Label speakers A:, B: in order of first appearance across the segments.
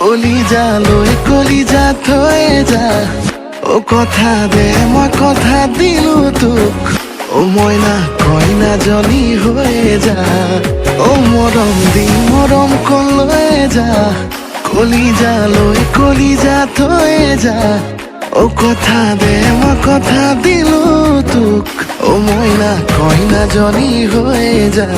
A: কলিজা থৈ যা ও কথা দে মই কথা দিলো তোক ও মইনা কইনাজনী হৈ যা ও মৰম দি মৰম কলৈ যা কলিজা থৈ যা ও কথা দে মই কথা দিলো তোক ও মইনা কইনাজনী হৈ যা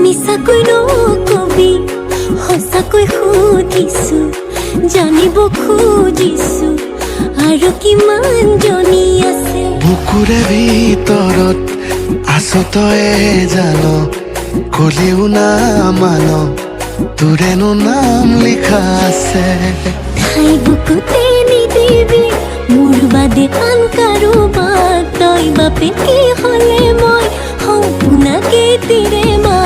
B: মিছাকৈ নকবি সঁচাকৈ সুধিছো জানিব খুজিছো আৰু কিমান জনী আছে
A: বুকুৰে ভিতৰত আছো তয়ে জান কলিও না মান তোৰেনো নাম লিখা আছে
B: ঠাই বুকুতে নিদিবি মোৰ বাদে আন কাৰোবাক তই বাপে কি হ'লে মই সম্পূৰ্ণকে তিৰে মা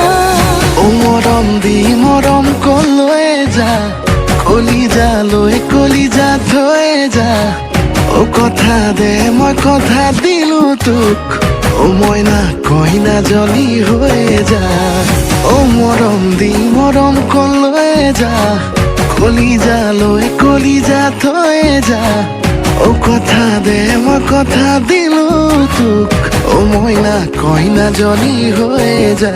A: ও মৰম দি মৰম কলৈ যা কলিজা থৈ যা ও কথা দে মই কথা দিলো তোক ও মইনা কইনাজনী হৈ যা ও মৰম দি মৰম কলৈ যা কলিজা থৈ যা ও কথা দে মই কথা দিলো তোক ও মইনা কইনাজনী হৈ যা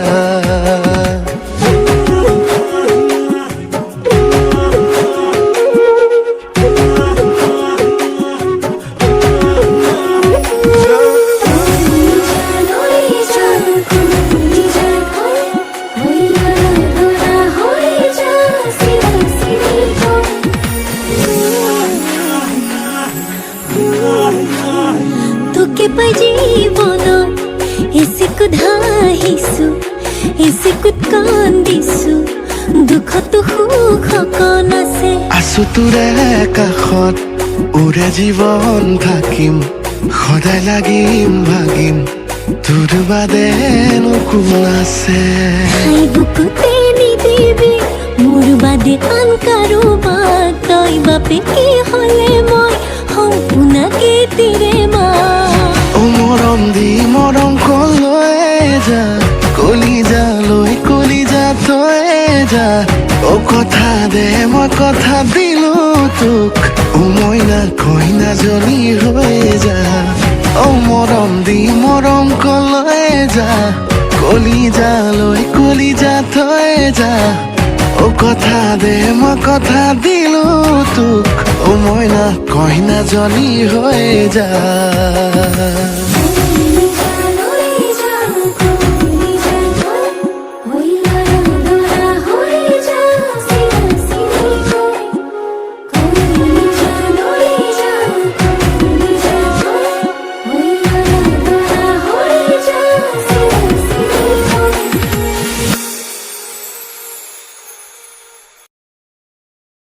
B: তোকে পাই জীৱনত এচিকুত হাঁহিছো এচিকুত কান্দিছো দুখতো সুখ অকণ আছে
A: আছো তোৰে কাষত ওৰে জীৱন থাকিম সদায় লাগিম ভাগিম তোৰ বাদেনো কোন আছে
B: ঠাই বুকুতে নিদিবি মোৰ বাদে আন কাৰোবাক তই বাপে কি হ'লে মই সম্পূৰ্ণকে তিৰে মা
A: ও মৰম দি মৰম কলৈ যা কলিজা থৈ যা ও কথা দে মই কথা দিলো তোক ও মইনা কইনাজনী হৈ যা ও মৰম দি মৰম কলৈ যা কলিজা থৈ যা ও কথা দে মই কথা দিলো তোক ও মইনা কইনাজনী হৈ যা